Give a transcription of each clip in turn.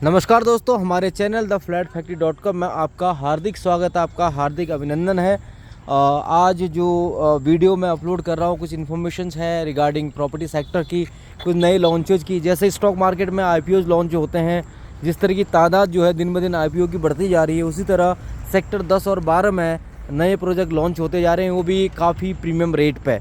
नमस्कार दोस्तों, हमारे channel the flat factory .com में आपका हार्दिक स्वागत है, आपका हार्दिक अभिनंदन है। आज जो वीडियो मैं अपलोड कर रहा हूँ, कुछ इन्फॉर्मेशंस है रिगार्डिंग प्रॉपर्टी सेक्टर की, कुछ नए लॉन्चेज की। जैसे स्टॉक मार्केट में IPOs लॉन्च होते हैं, जिस तरह की तादाद जो है दिन ब दिन IPO की बढ़ती जा रही है, उसी तरह सेक्टर 10 और 12 में नए प्रोजेक्ट लॉन्च होते जा रहे हैं, वो भी काफ़ी प्रीमियम रेट पर।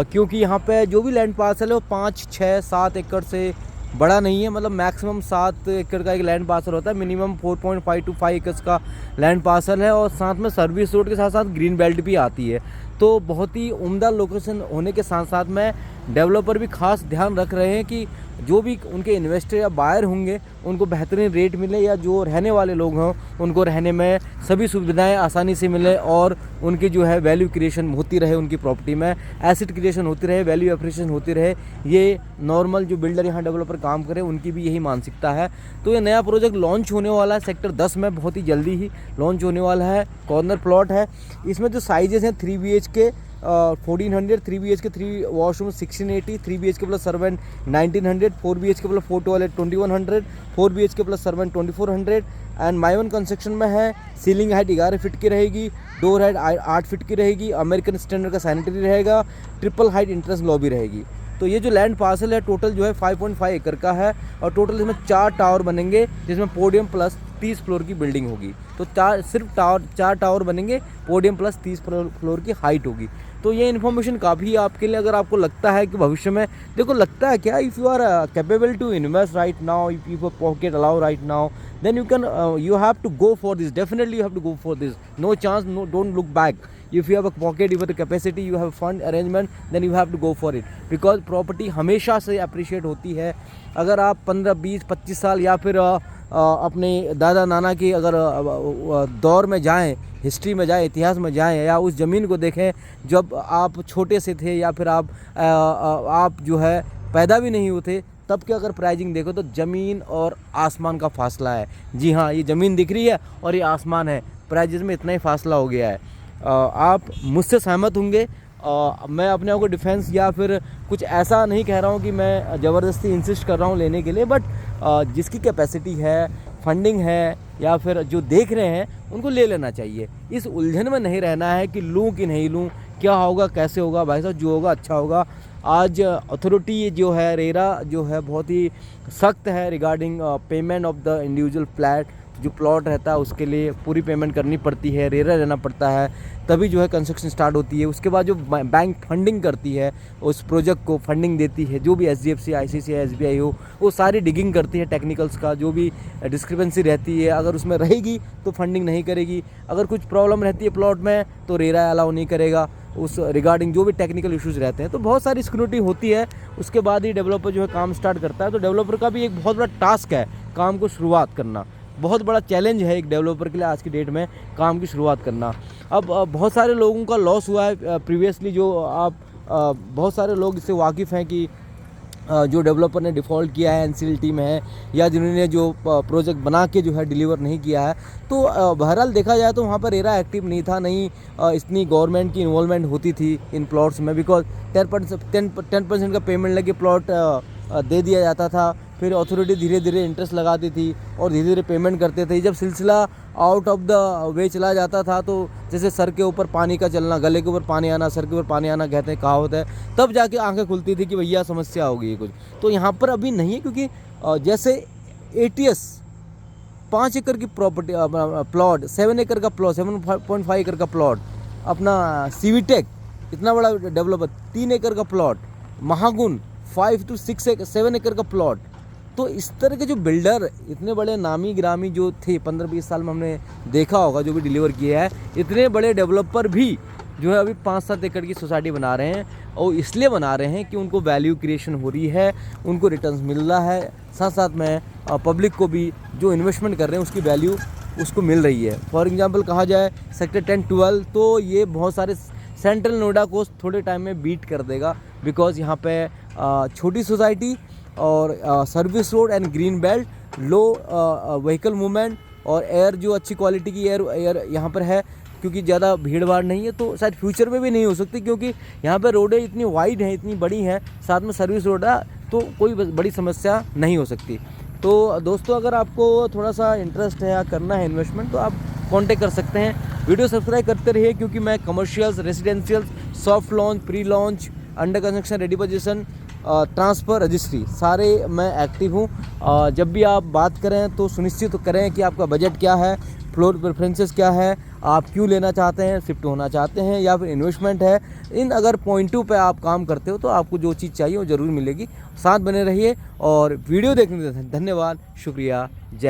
क्योंकि यहाँ पे जो भी लैंड पार्सल है वो 5, 6, 7 एकड़ से बड़ा नहीं है। मतलब मैक्सिमम 7 एकड़ का एक लैंड पार्सल होता है, मिनिमम 4.5 to 5 एकड़ का लैंड पार्सल है, और साथ में सर्विस रोड के साथ साथ ग्रीन बेल्ट भी आती है। तो बहुत ही उम्दा लोकेशन होने के साथ साथ में डेवलपर भी खास ध्यान रख रहे हैं कि जो भी उनके इन्वेस्टर या बायर होंगे उनको बेहतरीन रेट मिले, या जो रहने वाले लोग हों उनको रहने में सभी सुविधाएं आसानी से मिले, और उनकी जो है वैल्यू क्रिएशन होती रहे, उनकी प्रॉपर्टी में एसेट क्रिएशन होती रहे, वैल्यू एप्रिसिएशन होती रहे। ये नॉर्मल जो बिल्डर यहाँ डेवलपर काम करें उनकी भी यही मानसिकता है। तो ये नया प्रोजेक्ट लॉन्च होने वाला है सेक्टर 10 में, बहुत ही जल्दी ही लॉन्च होने वाला है। कॉर्नर प्लॉट है। इसमें जो साइजेस हैं 3 BHK 1400, 3 BHK 3 washroom 1680, 3 BHK plus servant 1900, 4 BHK plus 4 toilet 2100, 4 BHK plus servant 2400। And माइवन construction में है। सीलिंग हाइट 11 फीट की रहेगी, डोर हाइट 8 फीट की रहेगी, अमेरिकन स्टैंडर्ड का सैनिटरी रहेगा, ट्रिपल हाइट इंट्रेंस लॉबी रहेगी। तो ये जो लैंड पार्सल है टोटल जो है 5.5 एकड़ का है, और टोटल इसमें 4 टावर बनेंगे, जिसमें पोडियम प्लस 30 फ्लोर की बिल्डिंग होगी। तो सिर्फ 4 टावर बनेंगे, पोडियम प्लस 30 फ्लोर की हाइट होगी। तो ये इन्फॉर्मेशन काफ़ी आपके लिए, अगर आपको लगता है कि भविष्य में, देखो लगता है क्या, if you are capable to invest right now, if you pocket allow right now, then you have to go for this. Definitely you have to go for this. No chance, no, don't look back. If you have a pocket, you have a capacity, you have a fund arrangement, then you have to go for it. Because property हमेशा से appreciate होती है। अगर आप 15, 20, 25 साल या फिर अपने दादा नाना की अगर दौर में जाएं, हिस्ट्री में जाएं, इतिहास में जाएं, या उस ज़मीन को देखें जब आप छोटे से थे, या फिर आप जो है पैदा भी नहीं हुए, तब के अगर प्राइजिंग देखो तो ज़मीन और आसमान का फासला है। जी हाँ, ये ज़मीन दिख रही है और ये आसमान है, प्राइजेस में इतना ही फासला हो गया है। आप मुझसे सहमत होंगे। मैं अपने आप को डिफेंस या फिर कुछ ऐसा नहीं कह रहा हूँ कि मैं ज़बरदस्ती इंसिस्ट कर रहा हूँ लेने के लिए, बट जिसकी कैपेसिटी है, फंडिंग है, या फिर जो देख रहे हैं उनको ले लेना चाहिए। इस उलझन में नहीं रहना है कि लूँ कि नहीं लूँ, क्या होगा, कैसे होगा। भाई साहब, जो होगा अच्छा होगा। आज अथॉरिटी जो है, रेरा जो है, बहुत ही सख्त है regarding payment of the individual flat. जो प्लॉट रहता है उसके लिए पूरी पेमेंट करनी पड़ती है, रेरा लेना पड़ता है, तभी जो है कंस्ट्रक्शन स्टार्ट होती है। उसके बाद जो बैंक फंडिंग करती है, उस प्रोजेक्ट को फंडिंग देती है, जो भी SDFC, ICICI, SBI हो, वो सारी डिगिंग करती है टेक्निकल्स का। जो भी डिस्क्रिपेंसी रहती है, अगर उसमें रहेगी तो फंडिंग नहीं करेगी। अगर कुछ प्रॉब्लम रहती है प्लॉट में तो रेरा अलाउ नहीं करेगा उस रिगार्डिंग, जो भी टेक्निकल इश्यूज़ रहते हैं। तो बहुत सारी स्क्रूटिनी होती है, उसके बाद ही डेवलपर जो है काम स्टार्ट करता है। तो डेवलपर का भी एक बहुत बड़ा टास्क है काम को शुरुआत करना, बहुत बड़ा चैलेंज है एक डेवलपर के लिए आज की डेट में काम की शुरुआत करना। अब बहुत सारे लोगों का लॉस हुआ है प्रीवियसली, जो आप बहुत सारे लोग इससे वाकिफ़ हैं कि जो डेवलपर ने डिफ़ॉल्ट किया है NCLT में है, या जिन्होंने जो प्रोजेक्ट बना के जो है डिलीवर नहीं किया है। तो बहरहाल देखा जाए तो वहाँ पर रेरा एक्टिव नहीं था, नहीं इतनी गवर्नमेंट की इन्वॉल्वमेंट होती थी इन प्लॉट्स में, बिकॉज 10% का पेमेंट लगे प्लॉट दे दिया जाता था। फिर अथॉरिटी धीरे धीरे इंटरेस्ट लगाती थी और धीरे धीरे पेमेंट करते थे। जब सिलसिला आउट ऑफ द वे चला जाता था, तो जैसे सर के ऊपर पानी का चलना, गले के ऊपर पानी आना, सर के ऊपर पानी आना कहते हैं, कहावत है, तब जाके आंखें खुलती थी कि भैया समस्या होगी कुछ। तो यहाँ पर अभी नहीं है, क्योंकि जैसे ATS 5 एकड़ की प्रॉपर्टी प्लॉट, 7 एकड़ का प्लॉट, 7.5 एकड़ का प्लॉट, अपना CVTech इतना बड़ा डेवलपर 3 एकड़ का प्लॉट, महागुण 5 to 7 एकड़ का प्लॉट। तो इस तरह के जो बिल्डर इतने बड़े नामी गिरामी जो थे 15-20 साल में, हमने देखा होगा जो भी डिलीवर किया है, इतने बड़े डेवलपर भी जो है अभी 5-7 एकड़ की सोसाइटी बना रहे हैं। और इसलिए बना रहे हैं कि उनको वैल्यू क्रिएशन हो रही है, उनको रिटर्न्स मिल रहा है, साथ साथ में पब्लिक को भी जो इन्वेस्टमेंट कर रहे हैं उसकी वैल्यू उसको मिल रही है। फॉर एग्जांपल कहा जाए सेक्टर 10-12, तो ये बहुत सारे सेंट्रल नोएडा को थोड़े टाइम में बीट कर देगा, बिकॉज यहाँ पे छोटी सोसाइटी और service road and green belt, low vehicle movement, और एयर जो अच्छी क्वालिटी की एयर यहाँ पर है, क्योंकि ज़्यादा भीड़ भाड़ नहीं है। तो शायद फ्यूचर में भी नहीं हो सकती, क्योंकि यहाँ पे रोडें इतनी वाइड हैं, इतनी बड़ी हैं, साथ में सर्विस रोड है, तो कोई बड़ी समस्या नहीं हो सकती। तो दोस्तों अगर आपको थोड़ा सा इंटरेस्ट है या करना है इन्वेस्टमेंट तो आप कांटेक्ट कर सकते हैं। वीडियो सब्सक्राइब करते रहिए क्योंकि मैं commercials, residentials, soft launch, pre launch, under construction, ready position, transfer, registry सारे मैं एक्टिव हूँ। जब भी आप बात करें तो सुनिश्चित करें कि आपका बजट क्या है, फ्लोर प्रेफरेंसेस क्या है, आप क्यों लेना चाहते हैं, शिफ्ट होना चाहते हैं या फिर इन्वेस्टमेंट है। इन अगर पॉइंटों पे आप काम करते हो तो आपको जो चीज़ चाहिए वो ज़रूर मिलेगी। साथ बने रहिए और वीडियो देखने के लिए धन्यवाद, शुक्रिया, जय।